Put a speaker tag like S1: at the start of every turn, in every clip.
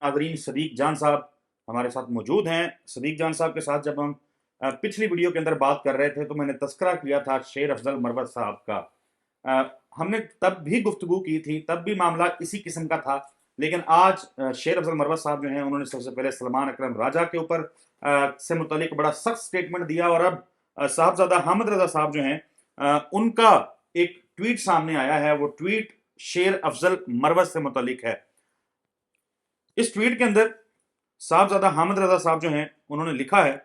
S1: ناظرین، صدیق جان صاحب ہمارے ساتھ موجود ہیں۔ صدیق جان صاحب کے ساتھ جب ہم پچھلی ویڈیو کے اندر بات کر رہے تھے تو میں نے تذکرہ کیا تھا شیر افضل مروت صاحب کا۔ ہم نے تب بھی گفتگو کی تھی، تب بھی معاملہ اسی قسم کا تھا، لیکن آج شیر افضل مروت صاحب جو ہیں انہوں نے سب سے پہلے سلمان اکرم راجہ کے اوپر سے متعلق بڑا سخت سٹیٹمنٹ دیا، اور اب صاحبزادہ حامد رضا صاحب جو ہیں ان کا ایک ٹویٹ سامنے آیا ہے۔ وہ ٹویٹ شیر افضل مروت سے متعلق ہے۔ اس ٹویٹ کے اندر صاحبزادہ حامد رضا صاحب جو ہیں انہوں نے لکھا ہے: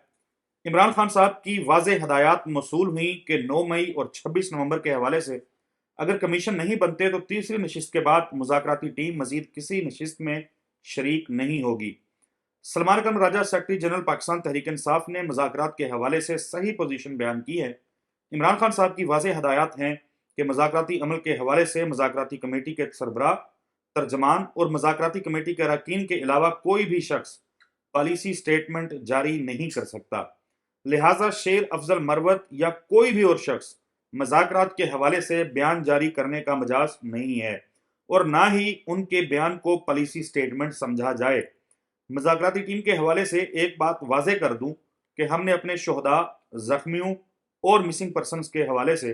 S1: عمران خان صاحب کی واضح ہدایات موصول ہوئی کہ 9 مئی اور 26 نومبر کے حوالے سے اگر کمیشن نہیں بنتے تو تیسری نشست کے بعد مذاکراتی ٹیم مزید کسی نشست میں شریک نہیں ہوگی۔ سلمان اکرم راجہ سیکرٹری جنرل پاکستان تحریک انصاف نے مذاکرات کے حوالے سے صحیح پوزیشن بیان کی ہے۔ عمران خان صاحب کی واضح ہدایات ہیں کہ مذاکراتی عمل کے حوالے سے مذاکراتی کمیٹی کے سربراہ، ترجمان اور مذاکراتی کمیٹی کے اراکین کے علاوہ کوئی بھی شخص پالیسی سٹیٹمنٹ جاری نہیں کر سکتا، لہٰذا شیر افضل مروت یا کوئی بھی اور شخص مذاکرات کے حوالے سے بیان جاری کرنے کا مجاز نہیں ہے، اور نہ ہی ان کے بیان کو پالیسی سٹیٹمنٹ سمجھا جائے۔ مذاکراتی ٹیم کے حوالے سے ایک بات واضح کر دوں کہ ہم نے اپنے شہداء، زخمیوں اور مسنگ پرسنز کے حوالے سے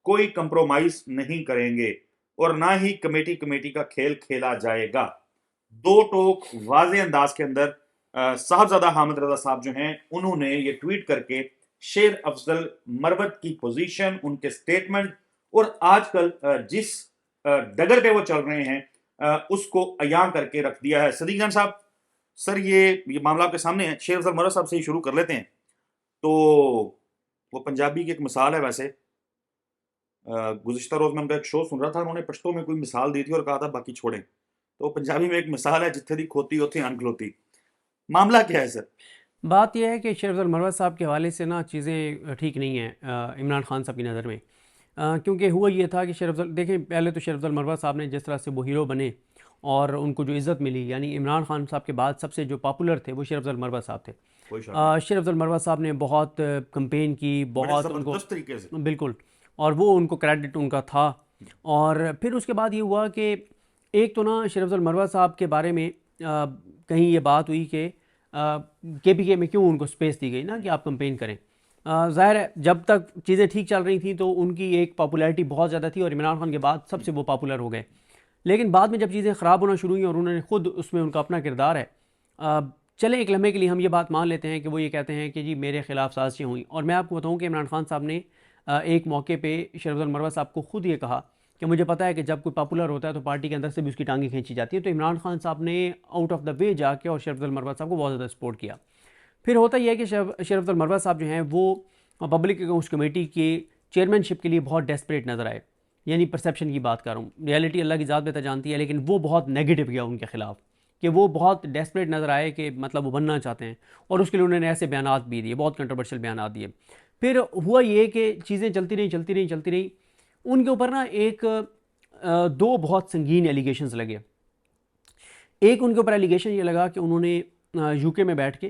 S1: کوئی کمپرومائز نہیں کریں گے، اور نہ ہی کمیٹی کا کھیل کھیلا جائے گا۔ دو ٹوک واضح انداز کے اندر صاحبزادہ حامد رضا صاحب جو ہیں انہوں نے یہ ٹویٹ کر کے شیر افضل مروت کی پوزیشن، ان کے سٹیٹمنٹ اور آج کل جس ڈگر پہ وہ چل رہے ہیں اس کو عیاں کر کے رکھ دیا ہے۔ صدیق جان صاحب، سر یہ معاملہ آپ کے سامنے ہے۔ شیر افضل مروت صاحب سے ہی شروع کر لیتے ہیں۔ تو وہ پنجابی کی ایک مثال ہے، ویسے گزشتہ روز میں ان کا ایک شو سن رہا تھا، انہوں نے پشتو میں کوئی مثال دی تھی اور کہا تھا باقی چھوڑیں، تو پنجابی میں ایک مثال ہے: جتھے دی کھوتی ہوتی انکھلوتی۔ معاملہ کیا ہے سر؟
S2: بات یہ ہے کہ شیر افضل مروت صاحب کے حوالے سے نا چیزیں ٹھیک نہیں ہیں عمران خان صاحب کی نظر میں، کیونکہ ہوا یہ تھا کہ شیر افضل، دیکھیں پہلے تو شیر افضل مروت صاحب نے جس طرح سے وہ ہیرو بنے اور ان کو جو عزت ملی، یعنی عمران خان صاحب کے بعد سب سے جو پاپولر تھے وہ شیر افضل مروت صاحب تھے۔ شیر افضل مروت صاحب نے بہت کمپین کی، بہت ان کو
S1: طریقے سے،
S2: بالکل، اور وہ ان کو کریڈٹ ان کا تھا۔ اور پھر اس کے بعد یہ ہوا کہ ایک تو نا شیر افضل مروت صاحب کے بارے میں کہیں یہ بات ہوئی کہ کے پی کے میں کیوں ان کو سپیس دی گئی نا کہ آپ کمپین کریں۔ ظاہر ہے جب تک چیزیں ٹھیک چل رہی تھیں تو ان کی ایک پاپولیرٹی بہت زیادہ تھی اور عمران خان کے بعد سب سے وہ پاپولر ہو گئے، لیکن بعد میں جب چیزیں خراب ہونا شروع ہوئیں اور انہوں نے خود اس میں ان کا اپنا کردار ہے، چلیں ایک لمحے کے لیے ہم یہ بات مان لیتے ہیں کہ وہ یہ کہتے ہیں کہ جی میرے خلاف سازشیں ہوئیں، اور میں آپ کو بتاؤں کہ عمران خان صاحب نے ایک موقع پہ شیر افضل مروت صاحب کو خود یہ کہا کہ مجھے پتہ ہے کہ جب کوئی پاپولر ہوتا ہے تو پارٹی کے اندر سے بھی اس کی ٹانگیں کھینچی جاتی ہے، تو عمران خان صاحب نے آؤٹ آف دا وے جا کے اور شیر افضل مروت صاحب کو بہت زیادہ سپورٹ کیا۔ پھر ہوتا یہ ہے کہ شیر افضل مروت صاحب جو ہیں وہ پبلک اکاؤنٹس کمیٹی کے چیئرمین شپ کے لیے بہت ڈیسپریٹ نظر آئے، یعنی پرسیپشن کی بات کر رہا ہوں، ریئلٹی اللہ کی ذات بہتر جانتی ہے، لیکن وہ بہت نیگیٹو گیا ان کے خلاف کہ وہ بہت ڈیسپریٹ نظر آئے کہ مطلب وہ بننا چاہتے ہیں، اور اس کے لیے انہوں نے ایسے بیانات بھی دیے، بہت کنٹروورشل بیانات دیے۔ پھر ہوا یہ کہ چیزیں چلتی رہیں، ان کے اوپر نا دو بہت سنگین ایلیگیشنز لگے۔ ایک ان کے اوپر ایلیگیشن یہ لگا کہ انہوں نے یو کے میں بیٹھ کے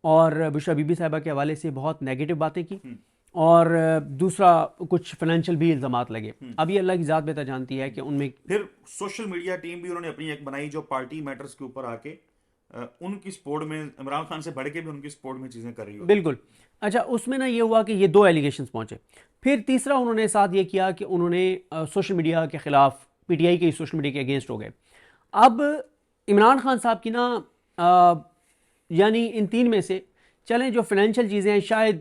S2: اور بشرا بی بی صاحبہ کے حوالے سے بہت نیگیٹو باتیں کی، اور دوسرا کچھ فائنینشیل بھی الزامات لگے۔ اب یہ اللہ کی ذات بہتر جانتی ہے کہ ان میں
S1: پھر سوشل میڈیا ٹیم بھی انہوں نے اپنی ایک بنائی جو پارٹی میٹرز کے اوپر آ کے ان کی سپورٹ میں عمران خان سے بڑھ کے بھی ان کی سپورٹ میں چیزیں کر رہی ہوتی۔
S2: بالکل، اچھا اس میں نا یہ ہوا کہ یہ دو ایلیگیشنز پہنچے۔ پھر تیسرا انہوں نے ساتھ یہ کیا کہ انہوں نے سوشل میڈیا کے خلاف، پی ٹی آئی کے سوشل میڈیا کے اگینسٹ ہو گئے۔ اب عمران خان صاحب کی نا یعنی ان تین میں سے چلیں جو فائنینشیل چیزیں ہیں شاید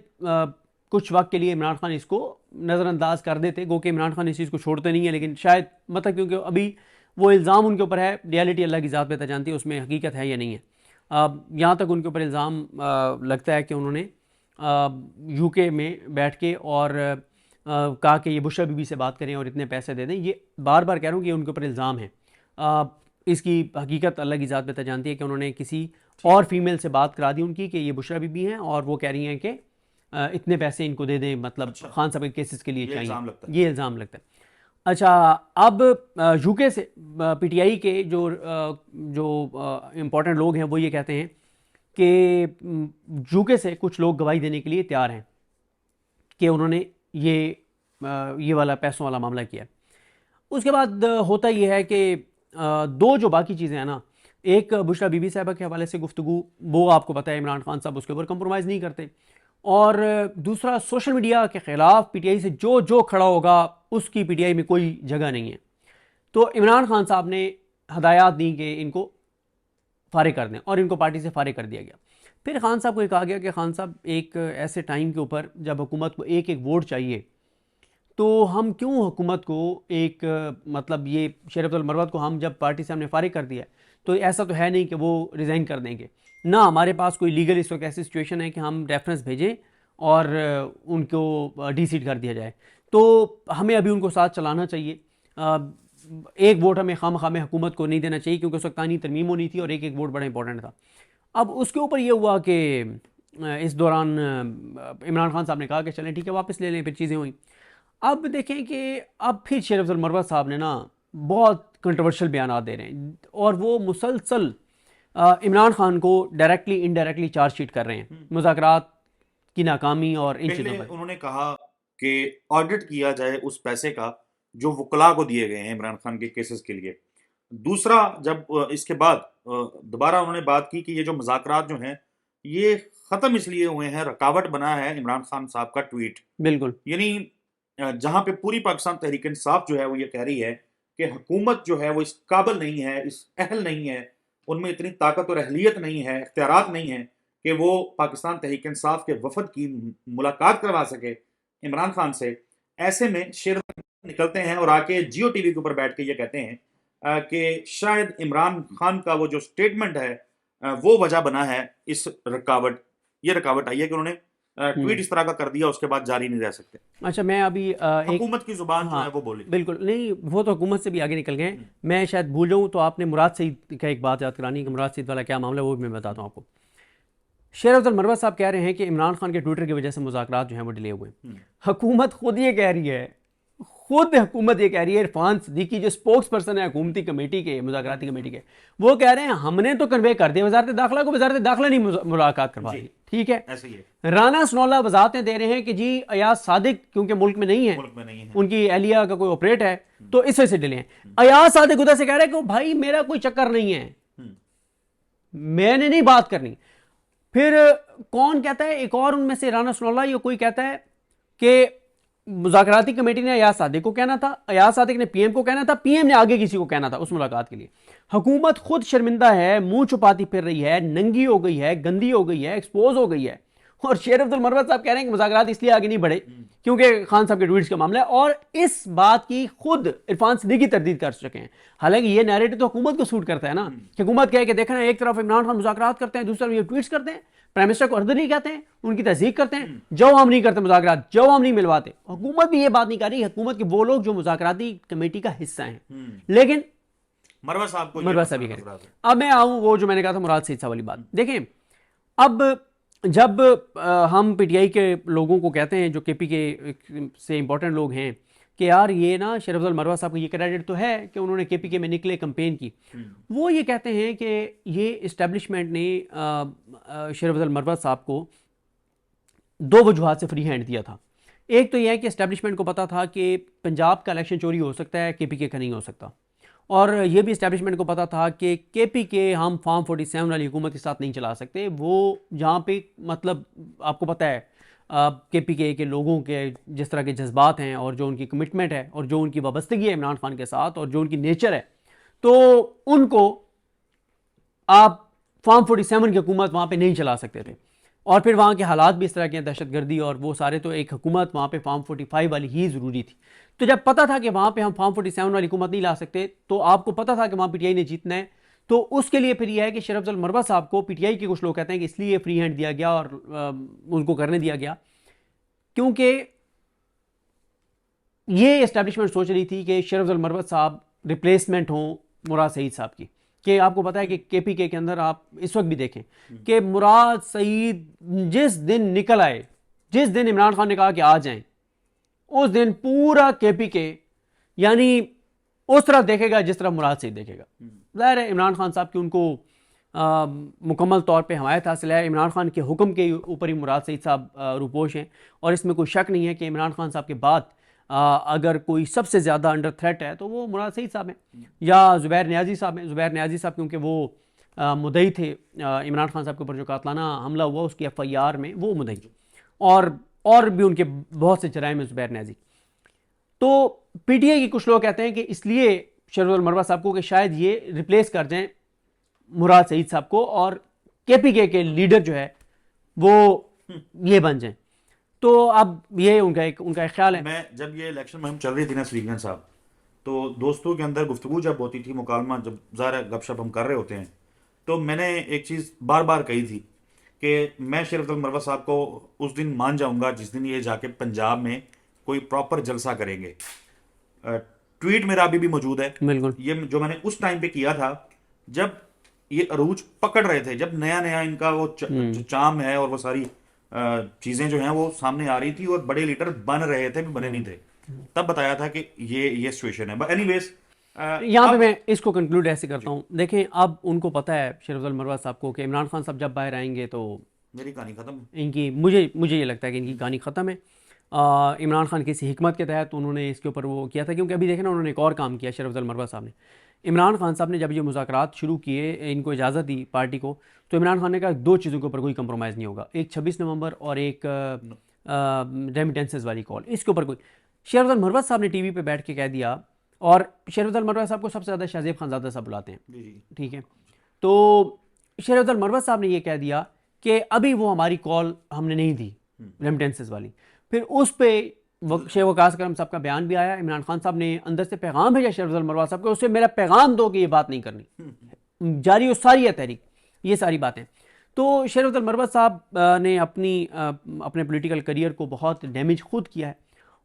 S2: کچھ وقت کے لیے عمران خان اس کو نظر انداز کر دیتے، گو کہ عمران خان اس چیز کو چھوڑتے نہیں ہیں، لیکن شاید مطلب کیونکہ ابھی وہ الزام ان کے اوپر ہے، ریالٹی اللہ کی ذات بہتر جانتی ہے اس میں حقیقت ہے یا نہیں ہے۔ یہاں تک ان کے اوپر الزام لگتا ہے کہ انہوں نے یو کے میں بیٹھ کے اور کہا کہ یہ بشرا بی بی سے بات کریں اور اتنے پیسے دے دیں۔ یہ بار بار کہہ رہا ہوں کہ یہ ان کے اوپر الزام ہے، اس کی حقیقت اللہ کی ذات بہتر جانتی ہے کہ انہوں نے کسی اور فیمیل سے بات کرا دی ان کی کہ یہ بشرا بی بی ہیں اور وہ کہہ رہی ہیں کہ اتنے پیسے ان کو دے دیں، مطلب خان صاحب کے کیسز کے لیے چاہیے، یہ الزام لگتا ہے۔ اچھا اب یو کے سے پی ٹی آئی کے جو امپورٹنٹ لوگ ہیں وہ یہ کہتے ہیں کہ یو کے سے کچھ لوگ گواہی دینے کے لیے تیار ہیں کہ انہوں نے یہ والا پیسوں والا معاملہ کیا۔ اس کے بعد ہوتا یہ ہے کہ دو جو باقی چیزیں ہیں نا، ایک بشرا بی بی صاحبہ کے حوالے سے گفتگو، وہ آپ کو پتہ ہے عمران خان صاحب اس کے اوپر کمپرومائز نہیں کرتے، اور دوسرا سوشل میڈیا کے خلاف پی ٹی آئی سے جو کھڑا ہوگا اس کی پی ٹی آئی میں کوئی جگہ نہیں ہے. تو عمران خان صاحب نے ہدایات دیں کہ ان کو فارغ کر دیں، اور ان کو پارٹی سے فارغ کر دیا گیا. پھر خان صاحب کو یہ کہا گیا کہ خان صاحب ایک ایسے ٹائم کے اوپر جب حکومت کو ایک ووٹ چاہیے تو ہم کیوں حکومت کو ایک مطلب یہ شیر افضل مروت کو ہم جب پارٹی سے ہم نے فارغ کر دیا تو ایسا تو ہے نہیں کہ وہ ریزائن کر دیں گے، نہ ہمارے پاس کوئی لیگل اس وقت ایسی سچویشن ہے کہ ہم ریفرنس بھیجیں اور ان کو ڈی سیٹ کر دیا جائے. تو ہمیں ابھی ان کو ساتھ چلانا چاہیے. ایک ووٹ ہمیں خام حکومت کو نہیں دینا چاہیے کیونکہ اس وقت قانونی ترمیم ہونی تھی اور ایک ووٹ بڑا امپورٹنٹ تھا. اب اس کے اوپر یہ ہوا کہ اس دوران عمران خان صاحب نے کہا کہ چلیں ٹھیک ہے واپس لے لیں، پھر چیزیں ہوئیں. اب دیکھیں کہ اب پھر شیر افضل مروت صاحب نے نا بہت کنٹروورشل بیانات دے رہے ہیں، اور وہ مسلسل عمران خان کو ڈائریکٹلی انڈائریکٹلی چارج شیٹ کر رہے ہیں مذاکرات کی ناکامی اور ان چیزوں پر.
S1: انہوں نے کہا کہ آڈٹ کیا جائے اس پیسے کا جو وکلاء کو دیے گئے ہیں عمران خان کے کیسز کے لیے. دوسرا جب اس کے بعد دوبارہ انہوں نے بات کی کہ یہ جو مذاکرات جو ہیں یہ ختم اس لیے ہوئے ہیں، رکاوٹ بنا ہے عمران خان صاحب کا ٹویٹ.
S2: بالکل،
S1: یعنی جہاں پہ پوری پاکستان تحریک انصاف جو ہے وہ یہ کہہ رہی ہے کہ حکومت جو ہے وہ اس قابل نہیں ہے، اس اہل نہیں ہے، ان میں اتنی طاقت اور اہلیت نہیں ہے، اختیارات نہیں ہیں کہ وہ پاکستان تحریک انصاف کے وفد کی ملاقات کروا سکے عمران خان سے. ایسے میں شیر نکلتے ہیں اور آ کے جیو ٹی وی کے اوپر بیٹھ کے یہ کہتے ہیں کہ شاید عمران خان کا وہ جو سٹیٹمنٹ ہے وہ وجہ بنا ہے اس یہ رکاوٹ آئی ہے کہ انہوں نے ٹویٹ اس طرح کا کر دیا، اس کے بعد جاری نہیں رہ سکتے.
S2: اچھا میں ابھی
S1: حکومت کی زبان جو ہے وہ بولی.
S2: بالکل نہیں، وہ تو حکومت سے بھی آگے نکل گئے. میں شاید بھول جاؤں تو آپ نے مراد سعید کا ایک بات یاد کرانی کہ مراد سعید والا کیا معاملہ ہے وہ بھی میں بتاتا ہوں آپ کو. شیر افضل مروت صاحب کہہ رہے ہیں کہ عمران خان کے ٹویٹر کی وجہ سے مذاکرات جو ہیں وہ ڈیلے ہوئے. حکومت خود یہ کہہ رہی ہے، حکومت یہ کہہ رہی ہے، عرفان صدیقی جو سپوکس پرسن ہے حکومتی کمیٹی کے، مذاکراتی کمیٹی کے، وہ کہہ رہے ہیں ہم نے تو کنوے کر دیا وزارت داخلہ کو، وزارت داخلہ نہیں ملاقات کروا رہی. ٹھیک ہے، رانا سنولا وضاحتیں دے رہے ہیں کہ جی ایاز صادق کیونکہ ملک میں نہیں ہے، ان کی اہلیہ کا کوئی آپریٹ ہے تو اس وجہ سے ڈیلے ہیں. ایاز صادق ادھر سے کہہ رہے ہیں کہ بھائی میرا کوئی چکر نہیں ہے، میں نے نہیں بات کرنی. پھر کون کہتا ہے، ایک اور ان میں سے رانا سنولا یا کوئی کہتا ہے کہ مذاکراتی کمیٹی نے ایاز صادق کو کہنا تھا، ایاز صادق نے پی ایم کو کہنا تھا، پی ایم نے آگے کسی کو کہنا تھا اس ملاقات کے لیے. حکومت خود شرمندہ ہے، منہ چھپاتی پھر رہی ہے، ننگی ہو گئی ہے، گندی ہو گئی ہے، ایکسپوز ہو گئی ہے. اور شیر افضل مروت صاحب کہہ رہے ہیں کہ مذاکرات اس لیے آگے نہیں بڑھے کیونکہ خان صاحب کے ٹویٹس کا معاملہ ہے، اور اس بات کی خود عرفان صدیقی تردید کر چکے ہیں. حالانکہ یہ نیریٹو تو حکومت کو سوٹ کرتا ہے نا، کہ حکومت کہے کہ دیکھیں ایک طرف عمران خان مذاکرات کرتے ہیں، دوسری طرف یہ ٹویٹس کرتے ہیں، پرائم منسٹر کو اردلی کہتے ہیں، ان کی تصدیق کرتے ہیں، جو ہم نہیں کرتے مذاکرات، جو ہم نہیں ملواتے. حکومت بھی یہ بات نہیں کر رہی، حکومت کے وہ لوگ جو مذاکراتی کمیٹی کا حصہ ہیں. لیکن
S1: مروت صاحب
S2: ہی کریں. اب میں آؤں وہ جو میں نے کہا تھا مراد سعید صاحب والی بات. دیکھیں اب جب ہم پی ٹی آئی کے لوگوں کو کہتے ہیں جو کے پی کے سے امپورٹنٹ لوگ ہیں کہ یار یہ نا شیر افضل مروت صاحب کو یہ کریڈٹ تو ہے کہ انہوں نے کے پی کے میں نکلے کمپین کی، وہ یہ کہتے ہیں کہ یہ اسٹیبلشمنٹ نے شیر افضل مروت صاحب کو دو وجوہات سے فری ہینڈ دیا تھا. ایک تو یہ ہے کہ اسٹیبلشمنٹ کو پتا تھا کہ پنجاب کا الیکشن چوری ہو سکتا ہے، کے پی کے کا نہیں ہو سکتا، اور یہ بھی اسٹیبلشمنٹ کو پتا تھا کہ کے پی کے ہم فارم 47 والی حکومت کے ساتھ نہیں چلا سکتے. وہ جہاں پہ مطلب آپ کو پتہ ہے کے پی کے لوگوں کے جس طرح کے جذبات ہیں اور جو ان کی کمٹمنٹ ہے اور جو ان کی وابستگی ہے عمران خان کے ساتھ اور جو ان کی نیچر ہے، تو ان کو آپ فارم 47 کی حکومت وہاں پہ نہیں چلا سکتے تھے. اور پھر وہاں کے حالات بھی اس طرح کے ہیں، دہشت گردی اور وہ سارے، تو ایک حکومت وہاں پہ فارم 45 والی ہی ضروری تھی. تو جب پتہ تھا کہ وہاں پہ ہم فارم 47 والی حکومت نہیں لا سکتے، تو آپ کو پتہ تھا کہ وہاں پی ٹی آئی نے جیتنا ہے، تو اس کے لیے پھر یہ ہے کہ شیر افضل مروت صاحب کو پی ٹی آئی کے کچھ لوگ کہتے ہیں کہ اس لیے فری ہینڈ دیا گیا اور ان کو کرنے دیا گیا کیونکہ یہ اسٹیبلشمنٹ سوچ رہی تھی کہ شیر افضل مروت صاحب ریپلیسمنٹ ہوں مراد سعید صاحب کی. کہ آپ کو پتا ہے کہ کے پی کے اندر آپ اس وقت بھی دیکھیں کہ مراد سعید جس دن نکل آئے، جس دن عمران خان نے کہا کہ آ جائیں، اس دن پورا کے پی کے یعنی اس طرح دیکھے گا جس طرح مراد سعید دیکھے گا. ظاہر ہے عمران خان صاحب کی ان کو مکمل طور پہ حمایت حاصل ہے. عمران خان کے حکم کے اوپر ہی مراد سعید صاحب روپوش ہیں، اور اس میں کوئی شک نہیں ہے کہ عمران خان صاحب کے بعد اگر کوئی سب سے زیادہ انڈر تھریٹ ہے تو وہ مراد سعید صاحب ہیں یا زبیر نیازی صاحب ہیں. زبیر نیازی صاحب کیونکہ وہ مدعی تھے عمران خان صاحب کے اوپر جو قاتلانہ حملہ ہوا اس کی FIR میں وہ مدعی، اور بھی ان کے بہت سے جرائم ہیں زبیر نیازی. تو PTI کے کچھ لوگ کہتے ہیں کہ اس لیے شیخ افضل المروہ صاحب کو کہ شاید یہ ریپلیس کر جائیں مراد سعید صاحب کو، اور KPK کے لیڈر جو ہے وہ یہ بن جائیں. تو اب یہ ان کا ایک خیال ہے.
S1: میں جب یہ الیکشن مہم چل رہی تھی نا صدیق جان صاحب، تو دوستوں کے اندر گفتگو جب ہوتی تھی، مکالمہ جب ظاہر گپ شپ ہم کر رہے ہوتے ہیں، تو میں نے ایک چیز بار بار کہی تھی کہ میں شیخ افضل المروہ صاحب کو اس دن مان جاؤں گا جس دن یہ جا کے پنجاب میں کوئی پراپر جلسہ کریں گے. ٹویٹ میرا ابھی بھی موجود ہے،
S2: بالکل
S1: یہ جو میں نے اس ٹائم پہ کیا تھا جب یہ عروج پکڑ رہے تھے، جب نیا ان کا وہ چام ہے اور وہ ساری چیزیں جو ہیں وہ سامنے آ رہی تھی اور بڑے لیڈر بن رہے تھے بھی بنے نہیں تھے، تب بتایا تھا کہ یہ سچویشن ہے. بٹ اینی ویز
S2: یہاں پہ میں اس کو کنکلوڈ ایسے کرتا ہوں. دیکھیں اب ان کو پتہ ہے شیخ افضل المروہ صاحب کو کہ عمران خان صاحب جب باہر آئیں گے تو
S1: میری کہانی ختم.
S2: ان کی مجھے یہ لگتا ہے کہ ان کی کہانی ختم ہے. عمران خان کسی حکمت کے تحت انہوں نے اس کے اوپر وہ کیا تھا، کیونکہ ابھی دیکھیں نا انہوں نے ایک اور کام کیا شیخ افضل المروہ صاحب نے. عمران خان صاحب نے جب یہ مذاکرات شروع کیے، ان کو اجازت دی پارٹی کو، تو عمران خان نے کہا دو چیزوں کے اوپر کوئی کمپرومائز نہیں ہوگا، ایک 26 نومبر اور ایک ریمیٹنسز والی کال، اس کے اوپر کوئی. شیخ افضل المروہ صاحب نے ٹی وی پہ بیٹھ کے کہہ دیا، اور شیخ افضل المروہ صاحب کو سب سے زیادہ شاہزیب خانزادہ صاحب بلاتے ہیں، ٹھیک ہے. تو شیخ افضل المروہ صاحب نے یہ کہہ دیا کہ ابھی وہ ہماری کال ہم نے نہیں دی ریمیٹنسز والی. پھر اس پہ شیخ وقاص اکرم صاحب کا بیان بھی آیا. عمران خان صاحب نے اندر سے پیغام بھیجا شیخ افضل المروہ صاحب کو، اسے میرا پیغام دو کہ یہ بات نہیں کرنی، جاری و ساری ہے تحریک، یہ ساری باتیں. تو شیخ افضل المروہ صاحب نے اپنے پولیٹیکل کریئر کو بہت ڈیمیج خود کیا ہے،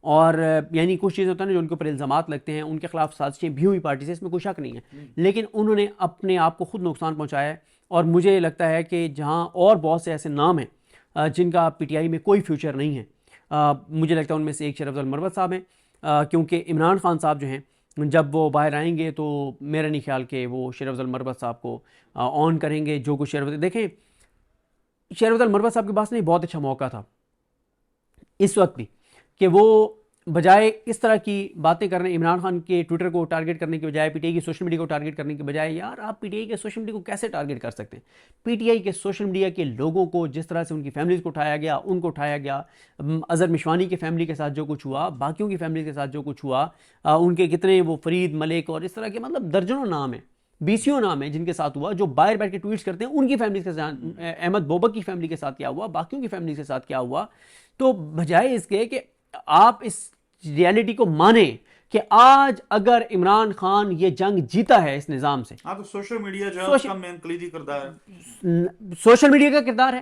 S2: اور یعنی کچھ چیزیں ہوتا ہے نا جو ان کے اوپر الزامات لگتے ہیں، ان کے خلاف سازشیں بھی ہوئی پارٹی سے، اس میں کوئی شک نہیں ہے، لیکن انہوں نے اپنے آپ کو خود نقصان پہنچایا ہے. اور مجھے لگتا ہے کہ جہاں اور بہت سے ایسے نام ہیں جن کا PTI میں کوئی فیوچر نہیں ہے، مجھے لگتا ہے ان میں سے ایک شیخ افضل المروہ صاحب ہیں. کیونکہ عمران خان صاحب جو ہیں جب وہ باہر آئیں گے تو میرا نہیں خیال کہ وہ شیخ افضل المروہ صاحب کو آن کریں گے. جو کچھ دیکھیں شیخ افضل المروہ صاحب کے پاس نہیں بہت اچھا موقع تھا اس وقت بھی کہ وہ بجائے اس طرح کی باتیں کرنے، عمران خان کے ٹویٹر کو ٹارگٹ کرنے کے بجائے، PTI کی سوشل میڈیا کو ٹارگٹ کرنے کے بجائے، یار آپ PTI کے سوشل میڈیا کو کیسے ٹارگٹ کر سکتے ہیں؟ PTI کے سوشل میڈیا کے لوگوں کو جس طرح سے ان کی فیملیز کو اٹھایا گیا، ان کو اٹھایا گیا، اظہر مشوانی کی فیملی کے ساتھ جو کچھ ہوا، باقیوں کی فیملی کے ساتھ جو کچھ ہوا، ان کے کتنے وہ فرید ملک اور اس طرح کے مطلب درجنوں نام ہیں، 20 نام ہیں جن کے ساتھ ہوا، جو باہر بیٹھ کے ٹویٹس کرتے ہیں ان کی فیملیز کے ساتھ، احمد بوبک کی فیملی کے ساتھ کیا ہوا، باقیوں کی فیملی کے ساتھ کیا ہوا. تو بجائے اس کے کہ آپ اس ریالٹی کو مانیں کہ آج اگر عمران خان یہ جنگ جیتا ہے اس نظام سے،
S1: تو سوشل میڈیا جو ہے اس کا مین کلیدی کردار ہے،
S2: سوشل میڈیا کا کردار ہے،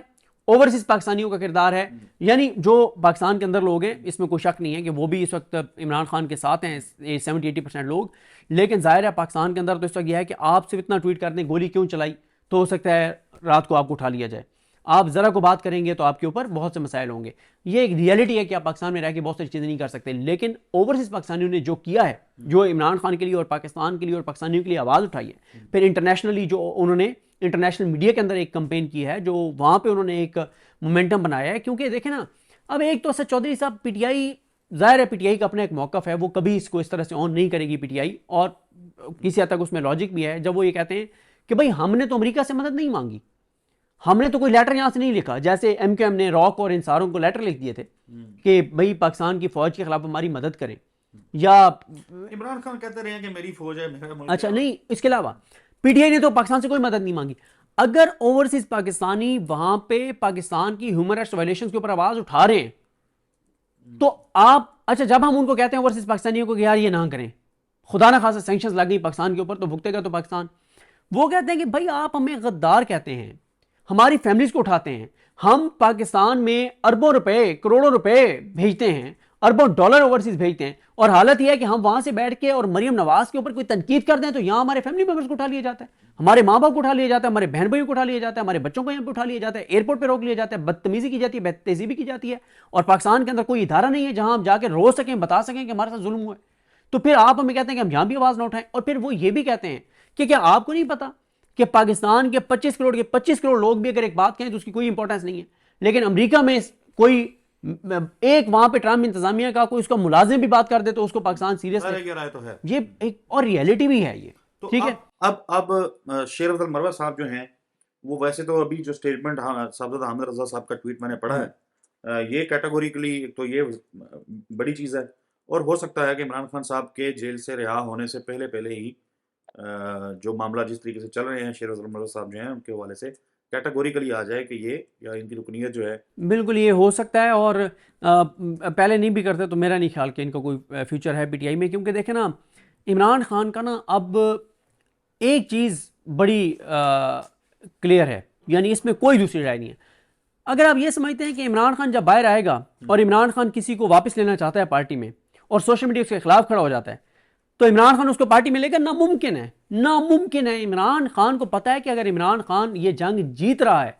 S2: اوورسیز پاکستانیوں کا کردار ہے. یعنی جو پاکستان کے اندر لوگ ہیں اس میں کوئی شک نہیں ہے کہ وہ بھی اس وقت عمران خان کے ساتھ ہیں 70-80% لوگ. لیکن ظاہر ہے پاکستان کے اندر تو اس وقت یہ ہے کہ آپ صرف اتنا ٹویٹ کر دیں گولی کیوں چلائی تو ہو سکتا ہے رات کو آپ کو اٹھا لیا جائے. آپ ذرا کو بات کریں گے تو آپ کے اوپر بہت سے مسائل ہوں گے. یہ ایک ریالٹی ہے کہ آپ پاکستان میں رہ کے بہت ساری چیزیں نہیں کر سکتے. لیکن اوورسیز پاکستانیوں نے جو کیا ہے، جو عمران خان کے لیے اور پاکستان کے لیے اور پاکستانیوں کے لیے آواز اٹھائی ہے، پھر انٹرنیشنلی جو انہوں نے انٹرنیشنل میڈیا کے اندر ایک کمپین کی ہے، جو وہاں پہ انہوں نے ایک مومنٹم بنایا ہے. کیونکہ دیکھیں نا، اب ایک تو اسد چودھری صاحب PTI، ظاہر ہے PTI کا اپنا ایک موقف ہے، وہ کبھی اس کو اس طرح سے آن نہیں کرے گی PTI، اور کسی حد تک اس میں لاجک بھی ہے جب وہ یہ کہتے ہیں کہ بھائی ہم نے تو امریکہ سے مدد نہیں مانگی، ہم نے تو کوئی لیٹر یہاں سے نہیں لکھا، جیسے MQM نے راک اور انصاروں کو لیٹر لکھ دیے تھے کہ بھئی پاکستان کی فوج کے خلاف ہماری مدد کریں، یا
S1: عمران خان کہتے رہے ہیں کہ میری فوج ہے، میرا ملک.
S2: اچھا نہیں، اس کے علاوہ PTI نے تو پاکستان سے کوئی مدد نہیں مانگی. اگر اوورسیز پاکستانی وہاں پہ پاکستان کی ہیومن رائٹس وائلیشنز کے اوپر آواز اٹھا رہے ہیں تو آپ، اچھا جب ہم ان کو کہتے ہیں اوورسیز پاکستانیوں کو کہ یار یہ نہ کریں، خدا نہ خاصا سینکشنز لگ گئی پاکستان کے اوپر تو بھگتے گا تو پاکستان، وہ کہتے ہیں کہ بھائی آپ ہمیں غدار کہتے ہیں، ہماری فیملیز کو اٹھاتے ہیں، ہم پاکستان میں اربوں روپے کروڑوں روپے بھیجتے ہیں، اربوں ڈالر اوورسیز بھیجتے ہیں، اور حالت یہ ہے کہ ہم وہاں سے بیٹھ کے اور مریم نواز کے اوپر کوئی تنقید کر دیں تو یہاں ہمارے فیملی ممبرز کو اٹھا لیا جاتا ہے، ہمارے ماں باپ کو اٹھا لیا جاتا ہے، ہمارے بہن بھائیوں کو اٹھا لیا جاتا ہے، ہمارے بچوں کو یہاں پہ اٹھا لیا جاتا ہے، ایئرپورٹ پہ روک لیا جاتا ہے، بدتمیزی کی جاتی ہے، بے تہذیبی کی جاتی ہے، اور پاکستان کے اندر کوئی ادارہ نہیں ہے جہاں ہم جا کے رو سکیں، بتا سکیں کہ ہمارے ساتھ ظلم ہوا ہے. تو پھر آپ ہمیں کہتے ہیں کہ ہم یہاں بھی آواز نہ اٹھائیں. اور پھر وہ یہ بھی کہتے ہیں کہ کیا آپ کو نہیں پتا کہ پاکستان کے 25 کروڑ لوگ بھی اگر ایک بات کہیں تو اس کی کوئی امپورٹنس نہیں ہے، لیکن امریکہ میں کوئی ایک وہاں پہ ٹرمپ انتظامیہ کا کوئی اس کا ملازم بھی بات کر دے تو اس کو پاکستان سیریس ہے.
S1: یہ رائے تو ہے،
S2: یہ ایک اور ریئلٹی بھی ہے. یہ
S1: تو
S2: ٹھیک ہے.
S1: اب شیر افضل مروت صاحب جو ہیں وہ ویسے تو ابھی جو اسٹیٹمنٹ صاحبزادہ حامد رضا صاحب کا ٹویٹ میں نے پڑھا ہے، یہ کیٹیگوریکلی تو یہ بڑی چیز ہے، اور ہو سکتا ہے کہ عمران خان صاحب کے جیل سے رہا ہونے سے پہلے ہی جو معاملہ جس طریقے سے چل رہے ہیں شیر افضل مروت صاحب جو ہیں ان کے حوالے سے کیٹیگوریکلی آ جائے کہ یہ یا ان کی رکنیت جو ہے.
S2: بالکل یہ ہو سکتا ہے، اور پہلے نہیں بھی کرتے تو میرا نہیں خیال کہ ان کا کوئی فیوچر ہے پی ٹی آئی میں، کیونکہ دیکھیں نا عمران خان کا نا اب ایک چیز بڑی کلیئر ہے، یعنی اس میں کوئی دوسری رائے نہیں ہے. اگر آپ یہ سمجھتے ہیں کہ عمران خان جب باہر آئے گا اور عمران خان کسی کو واپس لینا چاہتا ہے پارٹی میں اور سوشل میڈیا اس کے خلاف کھڑا ہو جاتا ہے تو عمران خان اس کو پارٹی میں لے کر ناممکن ہے. ناممکن ہے. عمران خان کو پتا ہے کہ اگر عمران خان یہ جنگ جیت رہا ہے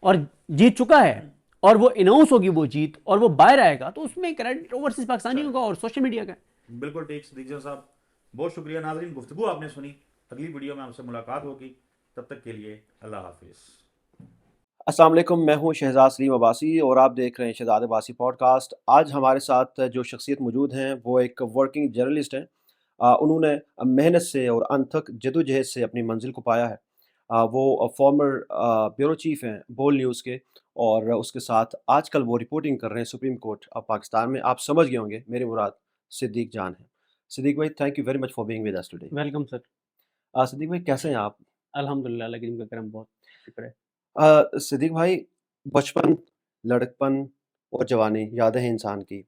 S2: اور جیت چکا ہے اور وہ اناؤنس ہوگی وہ جیت اور وہ باہر آئے گا تو اس میں کریڈٹ اوورسیز پاکستانیوں کا اور سوشل میڈیا کا.
S1: بالکل ٹھیک صدیق جان صاحب، بہت شکریہ. ناظرین گفتگو آپ نے سنی، اگلی ویڈیو میں آپ سے ملاقات ہوگی، تب تک کے لیے اللہ حافظ.
S3: السلام علیکم، میں ہوں شہزاد سلیم عباسی اور آپ دیکھ رہے ہیں شہزاد عباسی پوڈ کاسٹ. آج ہمارے ساتھ جو شخصیت موجود ہیں وہ ایک ورکنگ جرنلسٹ ہیں. انہوں نے محنت سے اور انتھک جدوجہد سے اپنی منزل کو پایا ہے. وہ فارمر بیورو چیف ہیں بول نیوز کے، اور اس کے ساتھ آج کل وہ رپورٹنگ کر رہے ہیں سپریم کورٹ آف پاکستان میں. آپ سمجھ گئے ہوں گے میرے مراد صدیق جان ہیں. صدیق بھائی، thank you very much for being with us today.
S2: Welcome sir.
S3: Siddiq بھائی کیسے ہیں آپ؟
S2: الحمدللہ، اللہ کریم کا کرم، بہت شکر ہے.
S3: صدیق بھائی، بچپن، لڑکپن اور جوانی یادیں ہیں انسان کی.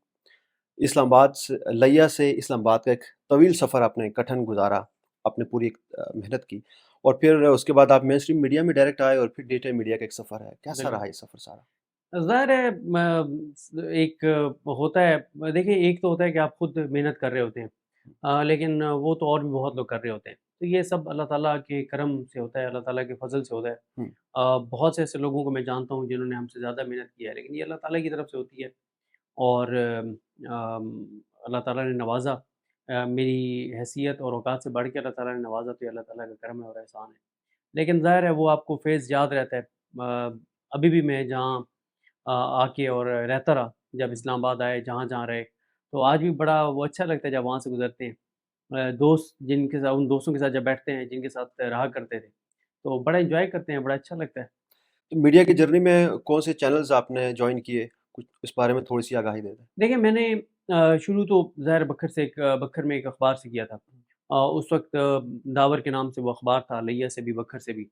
S3: اسلام آباد سے لیا سے اسلام آباد کا ایک طویل سفر آپ نے کٹھن گزارا، اپنے پوری محنت کی، اور پھر اس کے بعد آپ مین اسٹریم میڈیا میں ڈائریکٹ آئے، اور پھر ڈے ٹائم میڈیا کا ایک سفر ہے. کیسا رہا یہ سفر سارا؟
S2: ظاہر ہے ایک ہوتا ہے، دیکھیں ایک تو ہوتا ہے کہ آپ خود محنت کر رہے ہوتے ہیں، لیکن وہ تو اور بھی بہت لوگ کر رہے ہوتے ہیں. تو یہ سب اللہ تعالیٰ کے کرم سے ہوتا ہے، اللہ تعالیٰ کے فضل سے ہوتا ہے. بہت سے لوگوں کو میں جانتا ہوں جنہوں نے ہم سے زیادہ محنت کی ہے، لیکن یہ اللہ تعالیٰ کی طرف سے ہوتی ہے. اور اللہ تعالیٰ نے نوازا، میری حیثیت اور اوقات سے بڑھ کے اللہ تعالیٰ نے نوازا، تو یہ اللہ تعالیٰ کا کرم ہے اور احسان ہے. لیکن ظاہر ہے وہ آپ کو فیض یاد رہتا ہے. ابھی بھی میں جہاں آ کے اور رہتا رہا، جب اسلام آباد آئے جہاں رہے، تو آج بھی بڑا وہ اچھا لگتا ہے جب وہاں سے گزرتے ہیں. دوست جن کے ساتھ، ان دوستوں کے ساتھ جب بیٹھتے ہیں جن کے ساتھ رہا کرتے تھے، تو بڑا انجوائے کرتے ہیں، بڑا اچھا لگتا ہے.
S3: تو میڈیا کی جرنی میں کون سے چینلز آپ نے جوائن کیے؟ کچھ اس بارے میں تھوڑی سی آگاہی دے دیں.
S2: دیکھیں میں نے شروع تو ظاہر بکھر میں ایک اخبار سے کیا تھا. اس وقت داور کے نام سے وہ اخبار تھا، لیا سے بھی بکھر سے بھی.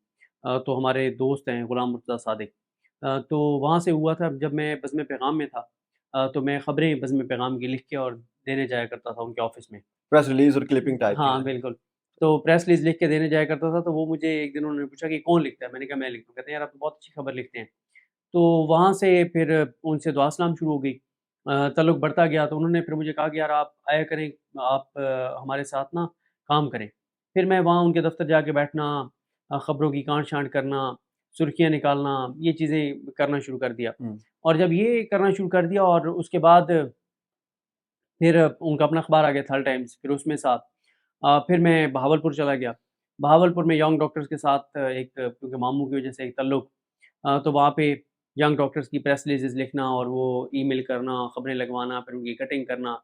S2: تو ہمارے دوست ہیں غلام مرتضیٰ صادق، تو وہاں سے ہوا تھا. جب میں بزم پیغام میں تھا تو میں خبریں بزم پیغام کی لکھ کے اور دینے جایا کرتا تھا ان کے آفس میں،
S3: پریس ریلیز اور کلپنگ ٹائپ.
S2: ہاں بالکل. تو پریس ریلیز لکھ کے دینے جایا کرتا تھا. تو وہ مجھے ایک دن انہوں نے پوچھا کہ کون لکھتا ہے؟ میں نے کہا میں لکھتا ہوں. کہتے ہیں یار آپ تو بہت اچھی خبر لکھتے ہیں. تو وہاں سے پھر ان سے دعا سلام شروع ہو گئی، تعلق بڑھتا گیا. تو انہوں نے پھر مجھے کہا کہ یار آپ آیا کریں، آپ ہمارے ساتھ نا کام کریں. پھر میں وہاں ان کے دفتر جا کے بیٹھنا، خبروں کی کانٹ چھانٹ کرنا، سرخیاں نکالنا، یہ چیزیں کرنا شروع کر دیا. اور جب یہ کرنا شروع کر دیا اور اس کے بعد پھر ان کا اپنا اخبار آ گیا تھل ٹائمز، پھر اس میں ساتھ پھر میں بہاولپور چلا گیا. بہاولپور میں ینگ ڈاکٹرز کے ساتھ ایک، کیونکہ ماموں کی وجہ سے ایک تعلق، تو وہاں پہ ینگ ڈاکٹرز کی پریس ریلیزز لکھنا اور وہ ای میل کرنا، خبریں لگوانا، پھر ان کی کٹنگ کرنا.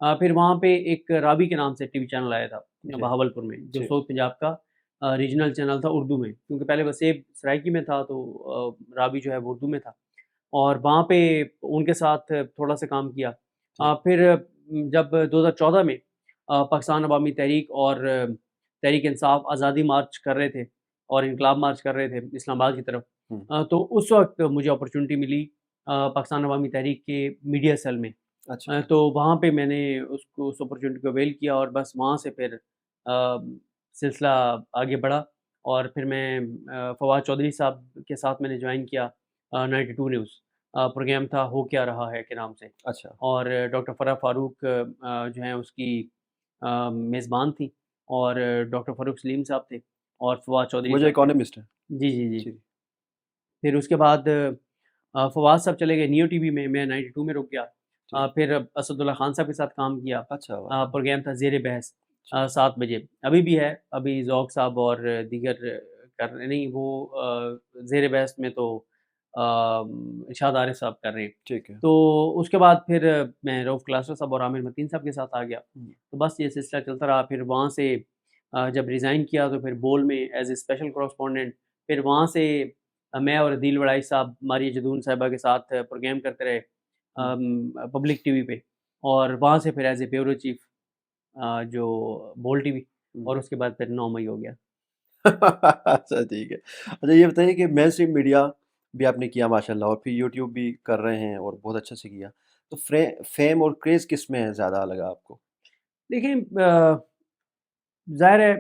S2: پھر وہاں پہ ایک رابی کے نام سے ٹی وی چینل آیا تھا بہاولپور میں، جو ساؤتھ پنجاب کا ریجنل چینل تھا اردو میں، کیونکہ پہلے وسیب سرائکی میں تھا تو رابی جو ہے وہ اردو میں تھا. اور وہاں پہ ان کے ساتھ تھوڑا سا کام کیا. پھر جب 2014 میں پاکستان عوامی تحریک اور تحریک انصاف آزادی مارچ کر رہے تھے اور انقلاب مارچ کر رہے تھے اسلام آباد کی طرف، تو اس وقت مجھے اپرچونٹی ملی پاکستان عوامی تحریک کے میڈیا سیل میں. تو وہاں پہ میں نے اس اپرچونٹی کو اویل کیا، اور بس وہاں سے پھر سلسلہ آگے بڑھا. اور پھر میں فواد چودھری صاحب کے ساتھ میں نے جوائن کیا 92 نیوز. پروگرام تھا ہو کیا رہا ہے کے نام سے.
S3: اچھا.
S2: اور ڈاکٹر فرح فاروق جو ہیں اس کی میزبان تھی، اور ڈاکٹر فاروق سلیم صاحب تھے، اور فواد چودھری
S3: مجھے اکانومسٹ ہے.
S2: جی. پھر اس کے بعد فواد صاحب چلے گئے نیو ٹی وی میں 92 میں رک گیا. پھر اسد اللہ خان صاحب کے ساتھ کام کیا.
S3: اچھا.
S2: پروگرام تھا زیر بحث 7 بجے. ابھی بھی ہے، ابھی ذوق صاحب اور دیگر کر رہے نہیں، وہ زیر بحث میں تو ارشاد عارف صاحب کر رہے ہیں.
S3: ٹھیک ہے.
S2: تو اس کے بعد پھر میں روف کلاسر صاحب اور عامر متین صاحب کے ساتھ آ گیا. تو بس یہ سلسلہ چلتا رہا. پھر وہاں سے جب ریزائن کیا تو پھر بول میں ایز اے اسپیشل کورسپونڈنٹ، پھر وہاں سے میں اور عدیل وڑائی صاحب، ماریہ جدون صاحبہ کے ساتھ پروگرام کرتے رہے پبلک ٹی وی پہ، اور وہاں سے پھر ایز اے بیورو چیف جو بول ٹی وی، اور اس کے بعد پھر 9 مئی ہو گیا۔
S3: اچھا ٹھیک ہے۔ اچھا یہ بتائیے کہ مین اسٹریم میڈیا بھی آپ نے کیا ماشاء اللہ، اور پھر یوٹیوب بھی کر رہے ہیں اور بہت اچھا سے کیا، تو فیم اور کریز کس میں زیادہ لگا آپ کو؟
S2: دیکھیں ظاہر ہے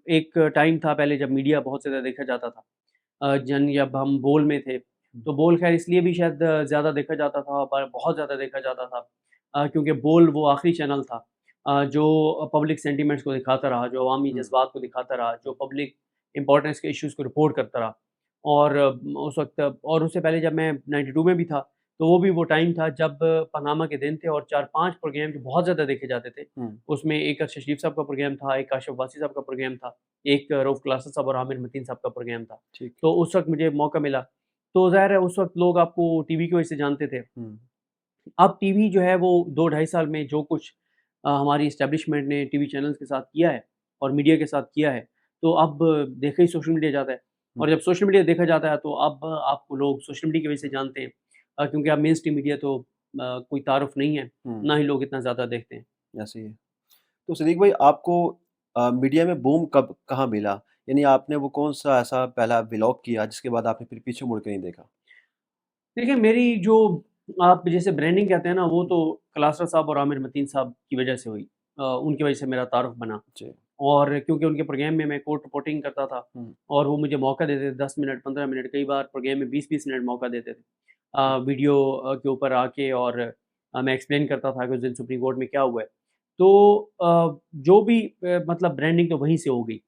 S2: ایک ٹائم تھا پہلے جب میڈیا بہت زیادہ دیکھا جاتا تھا، جب ہم بول میں تھے تو بول خیر اس لیے بھی شاید زیادہ دیکھا جاتا تھا، بہت زیادہ دیکھا جاتا تھا کیونکہ بول وہ آخری چینل تھا جو پبلک سینٹیمنٹس کو دکھاتا رہا، جو عوامی جذبات کو دکھاتا رہا، جو پبلک امپورٹنس کے ایشوز کو رپورٹ کرتا رہا۔ اور اس وقت، اور اس سے پہلے جب میں 92 میں بھی تھا تو وہ بھی وہ ٹائم تھا جب پاناما کے دن تھے، اور 4-5 پروگرام جو بہت زیادہ دیکھے جاتے تھے، اس میں ایک ارشد شریف صاحب کا پروگرام تھا، ایک کاشف عباسی صاحب کا پروگرام تھا، ایک رؤف کلاسر صاحب اور عامر متین صاحب کا پروگرام تھا۔ تو اس وقت مجھے موقع ملا، تو ظاہر ہے اس وقت لوگ آپ کو ٹی وی کی وجہ سے جانتے تھے۔ اب ٹی وی جو ہے وہ 2-2.5 سال میں جو کچھ ہماری اسٹیبلشمنٹ نے ٹی وی چینلز کے ساتھ کیا ہے اور میڈیا کے ساتھ کیا ہے، تو اب دیکھا ہی سوشل میڈیا جاتا ہے، اور جب سوشل میڈیا دیکھا جاتا ہے تو اب آپ کو لوگ سوشل میڈیا کی وجہ سے جانتے ہیں، کیونکہ اب مین اسٹریم میڈیا تو کوئی تعارف نہیں ہے، نہ ہی لوگ اتنا زیادہ دیکھتے ہیں۔
S3: ایسے ہی ہے۔ تو صدیق بھائی آپ کو میڈیا میں بوم کب کہاں ملا؟ یعنی آپ نے وہ کون سا ایسا پہلا ولاگ کیا جس کے بعد آپ نے پھر پیچھے مڑ کے نہیں دیکھا؟
S2: دیکھیں میری جو آپ جیسے برانڈنگ کہتے ہیں نا، وہ تو کلاسر صاحب اور عامر متین صاحب کی وجہ سے ہوئی، ان کی وجہ سے میرا تعارف بنا، اور کیونکہ ان کے پروگرام میں کورٹ رپورٹنگ کرتا تھا، اور وہ مجھے موقع دیتے تھے 10 منٹ 15 منٹ، کئی بار پروگرام میں 20 منٹ موقع دیتے تھے ویڈیو کے اوپر آ کے، اور میں ایکسپلین کرتا تھا کہ اس دن سپریم کورٹ میں کیا ہوا ہے، تو جو بھی مطلب برانڈنگ تو وہیں سے ہو گئی۔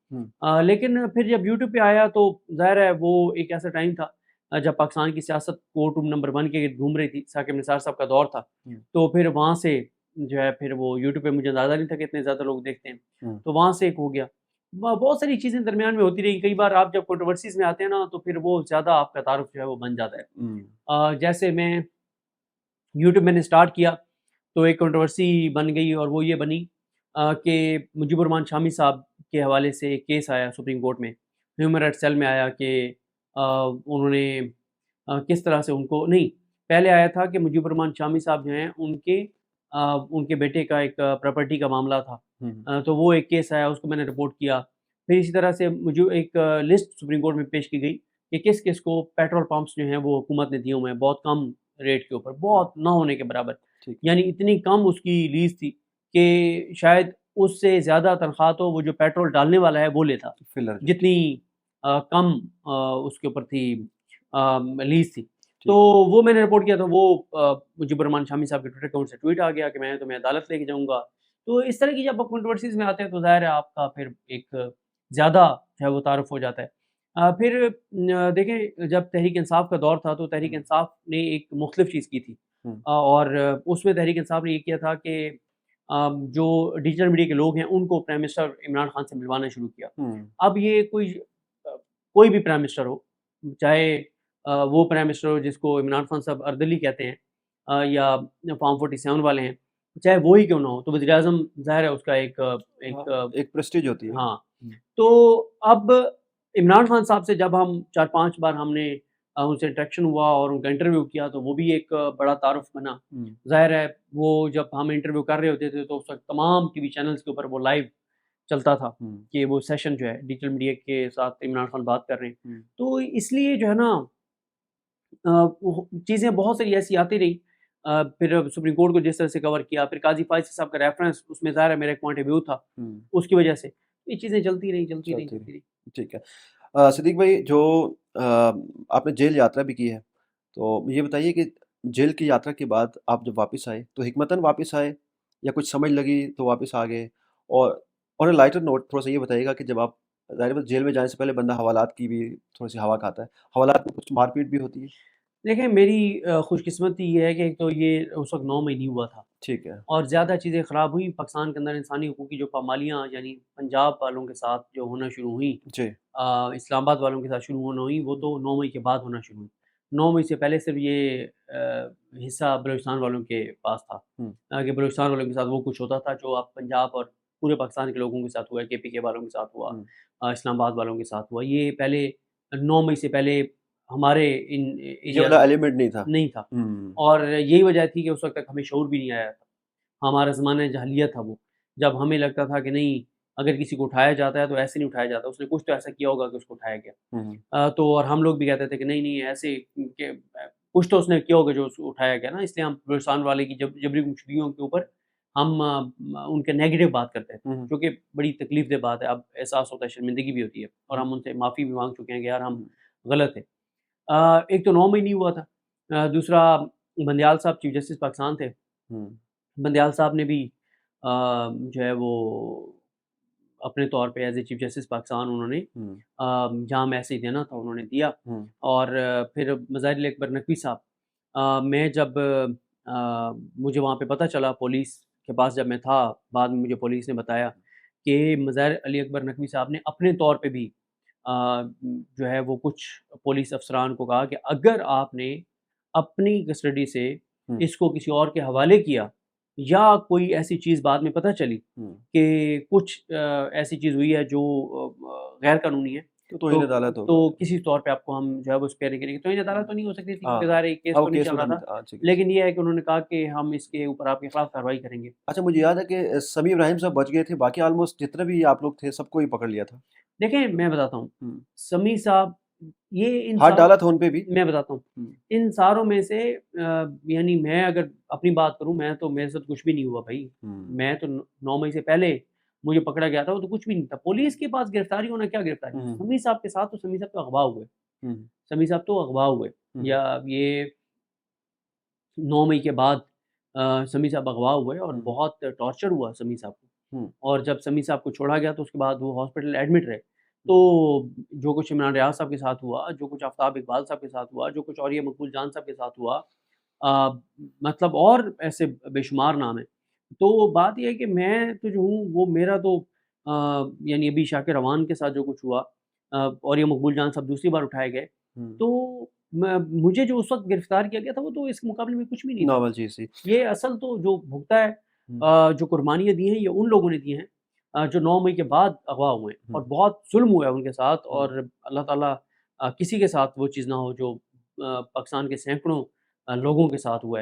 S2: لیکن پھر جب یوٹیوب پہ آیا تو ظاہر ہے وہ ایک ایسا ٹائم تھا جب پاکستان کی سیاست کورٹ روم نمبر 1 کے گھوم رہی تھی، ثاقب نثار صاحب کا دور تھا، تو پھر وہاں سے جو ہے پھر وہ یوٹیوب پہ مجھے اندازہ نہیں تھا کہ اتنے زیادہ لوگ دیکھتے ہیں، تو وہاں سے ایک ہو گیا۔ بہت ساری چیزیں درمیان میں ہوتی رہی، کئی بار آپ جب کنٹروورسیز میں آتے ہیں نا تو پھر وہ زیادہ آپ کا تعارف جو ہے وہ بن جاتا ہے۔ جیسے میں یوٹیوب میں نے اسٹارٹ کیا تو ایک کنٹروورسی بن گئی، اور وہ یہ بنی کہ مجیب الرحمان شامی صاحب کے حوالے سے ایک کیس آیا سپریم کورٹ میں، ہیومن رائٹ سیل میں آیا کہ انہوں نے کس طرح سے ان کو، نہیں پہلے آیا تھا کہ مجیب الرحمان شامی صاحب جو ہیں ان کے بیٹے کا ایک پراپرٹی کا معاملہ تھا، تو وہ ایک کیس آیا، اس کو میں نے رپورٹ کیا۔ پھر اسی طرح سے مجھے ایک لسٹ سپریم کورٹ میں پیش کی گئی کہ کس کس کو پیٹرول پمپس جو ہیں وہ حکومت نے دیے ہوئے ہیں بہت کم ریٹ کے اوپر، بہت نہ ہونے کے برابر، یعنی اتنی کم اس کی لیز تھی کہ شاید اس سے زیادہ تنخواہ تو وہ جو پیٹرول ڈالنے والا ہے وہ لیتا، جتنی کم اس کے اوپر تھی لیز تھی۔ تو وہ میں نے رپورٹ کیا، تو وہ مجیب الرحمان شامی صاحب کے ٹویٹر اکاؤنٹ سے ٹویٹ آ گیا کہ میں تمہیں عدالت لے کے جاؤں گا۔ تو اس طرح کی جب آپ کنٹروورسیز میں آتے ہیں تو ظاہر ہے آپ کا پھر ایک زیادہ جو ہے وہ تعارف ہو جاتا ہے۔ پھر دیکھیں جب تحریک انصاف کا دور تھا تو تحریک انصاف نے ایک مختلف چیز کی تھی، اور اس میں تحریک انصاف نے یہ کیا تھا کہ جو ڈیجیٹل میڈیا کے لوگ ہیں ان کو پرائم منسٹر عمران خان سے ملوانا شروع کیا۔ اب یہ کوئی بھی پرائم منسٹر ہو، چاہے وہ پرائم منسٹر ہو جس کو عمران خان صاحب اردلی کہتے ہیں یا فارم 47 والے ہیں، چاہے وہی کیوں نہ ہو، تو وزیر اعظم ظاہر ہے اس کا ایک
S3: پریسٹیج ہوتی ہے۔
S2: ہاں، تو اب عمران خان صاحب سے جب ہم 4-5 بار ہم نے ان سے انٹریکشن ہوا اور ان کا انٹرویو کیا تو وہ بھی ایک بڑا تعارف بنا۔ ظاہر ہے وہ جب ہم انٹرویو کر رہے ہوتے تھے تو اس وقت تمام ٹی وی چینلز کے اوپر وہ لائیو چلتا تھا کہ وہ سیشن جو ہے ڈیجیٹل میڈیا کے ساتھ عمران خان بات کر رہے ہیں، تو اس لیے جو ہے نا چیزیں بہت ساری ایسی آتی رہی۔ پھر سپریم کورٹ کو جس طرح سے کور کیا، پھر قاضی فائز صاحب کا ریفرنس اس میں ظاہر ہے میرا ایک پوائنٹ آف ویو تھا، اس کی وجہ سے یہ چیزیں چلتی رہی۔
S3: ٹھیک ہے صدیق بھائی، جو آپ نے جیل یاترا بھی کی ہے، تو یہ بتائیے کہ جیل کی یاترا کے بعد آپ جب واپس آئے تو حکمتاً واپس آئے یا کچھ سمجھ لگی تو واپس آ گئے؟ اور لائٹر نوٹ تھوڑا سا یہ بتائیے گا کہ جب آپ ظاہر جیل میں جانے سے پہلے بندہ حوالات کی بھی تھوڑی سی ہوا کھاتا ہے، حوالات میں کچھ مار پیٹ بھی ہوتی ہے؟
S2: دیکھیں میری خوش قسمتی یہ ہے کہ ایک تو یہ اس وقت 9 مئی نہیں ہوا تھا،
S3: ٹھیک ہے،
S2: اور زیادہ چیزیں خراب ہوئیں پاکستان کے اندر، انسانی حقوق کی جو پامالیاں یعنی پنجاب والوں کے ساتھ جو ہونا شروع ہوئیں، اسلام آباد والوں کے ساتھ شروع ہونا ہوئیں، وہ تو 9 مئی کے بعد ہونا شروع ہوئی۔ 9 مئی سے پہلے صرف یہ حصہ بلوچستان والوں کے پاس تھا کہ بلوچستان والوں کے ساتھ وہ کچھ ہوتا تھا جو آپ پنجاب اور پورے پاکستان کے لوگوں کے ساتھ ہوا ہے، کے پی کے والوں کے ساتھ ہوا، اسلام آباد والوں کے ساتھ ہوا. یہ پہلے 9 مئی سے پہلے ہمارے ان
S3: یہ والا ایلیمنٹ نہیں تھا.
S2: نہیں تھا، اور یہی وجہ تھی کہ اس وقت تک ہمیں شعور بھی نہیں آیا تھا. ہمارا زمانہ جاہلیت تھا وہ، جب ہمیں لگتا تھا کہ نہیں اگر کسی کو اٹھایا جاتا ہے تو ایسے نہیں اٹھایا جاتا، اس نے کچھ تو ایسا کیا ہوگا کہ اس کو اٹھایا گیا. تو اور ہم لوگ بھی کہتے تھے کہ نہیں نہیں ایسے کہ کچھ تو اس نے کیا ہوگا جو اس کو اٹھایا گیا نا. اس لیے ہم بلوچستان والے کی جبری گمشدگیوں کے اوپر ہم ان کے نیگیٹو بات کرتے ہیں، جو کہ بڑی تکلیف دہ بات ہے. اب احساس ہوتا ہے، شرمندگی بھی ہوتی ہے، اور ہم ان سے معافی بھی مانگ چکے ہیں کہ یار ہم غلط ہیں. ایک تو 9 مئی نہیں ہوا تھا، دوسرا بندیال صاحب چیف جسٹس پاکستان تھے. بندیال صاحب نے بھی جو ہے وہ اپنے طور پہ as a chief justice Pakistan انہوں نے جہاں میسیج دینا تھا انہوں نے دیا. اور پھر مظاہر علی اکبر نقوی صاحب، میں جب مجھے وہاں پہ پتہ چلا پولیس کے پاس جب میں تھا، بعد میں مجھے پولیس نے بتایا کہ مظاہر علی اکبر نقوی صاحب نے اپنے طور پہ بھی جو ہے وہ کچھ پولیس افسران کو کہا کہ اگر آپ نے اپنی کسٹڈی سے اس کو کسی اور کے حوالے کیا یا کوئی ایسی چیز بعد میں پتہ چلی کہ کچھ ایسی چیز ہوئی ہے جو غیر قانونی ہے تو کسی طور پہ آپ کو ہم جو ہے وہ اسپیئر کریں گے. تو عدالت تو نہیں ہو سکتی تھی کیونکہ ظاہر کیس تو نہیں چل رہا تھا، لیکن یہ ہے کہ انہوں نے کہا کہ ہم اس کے اوپر آپ کے خلاف کارروائی کریں گے.
S3: اچھا مجھے یاد ہے کہ سمیع ابراہیم صاحب بچ گئے تھے، باقی آلموسٹ جتنے بھی آپ لوگ تھے سب کو ہی پکڑ لیا تھا.
S2: دیکھیں میں بتاتا ہوں، سمیع صاحب یہ
S3: ہاتھ ڈالا تھا ان پہ بھی.
S2: میں بتاتا ہوں ان ساروں میں سے یعنی میں اگر اپنی بات کروں، میں تو میرے ساتھ کچھ بھی نہیں ہوا بھائی. میں تو 9 مئی سے پہلے مجھے پکڑا گیا تھا، وہ تو کچھ بھی نہیں تھا. پولیس کے پاس گرفتاری ہونا کیا گرفتاری. سمیع صاحب کے ساتھ تو سمیع صاحب تو اغوا ہوئے، سمیع صاحب تو اغوا ہوئے، یا یہ 9 مئی کے بعد سمیع صاحب اغوا ہوئے اور بہت ٹارچر ہوا سمیع صاحب کو. اور جب سمیع صاحب کو چھوڑا گیا تو اس کے بعد وہ ہاسپٹل ایڈمٹ رہے. تو جو کچھ عمران ریاض صاحب کے ساتھ ہوا، جو کچھ آفتاب اقبال صاحب کے ساتھ ہوا، جو کچھ اوریہ مقبول جان صاحب کے ساتھ ہوا، مطلب اور ایسے بے شمار نام ہیں. تو بات یہ ہے کہ میں تو جو ہوں وہ میرا تو یعنی ابھی شاکر روان کے ساتھ جو کچھ ہوا، اوریہ مقبول جان صاحب دوسری بار اٹھائے گئے، تو مجھے جو اس وقت گرفتار کیا گیا تھا وہ تو اس مقابلے میں کچھ بھی نہیں
S3: ناول چیز تھی.
S2: یہ اصل تو جو بھگتا ہے، جو قربانیاں دی ہیں یہ ان لوگوں نے دی ہیں جو 9 مئی کے بعد اغوا ہوئے ہیں، اور بہت ظلم ہوا ہے ان کے ساتھ. اور اللہ تعالیٰ کسی کے ساتھ وہ چیز نہ ہو جو پاکستان کے سینکڑوں لوگوں کے ساتھ ہوا ہے.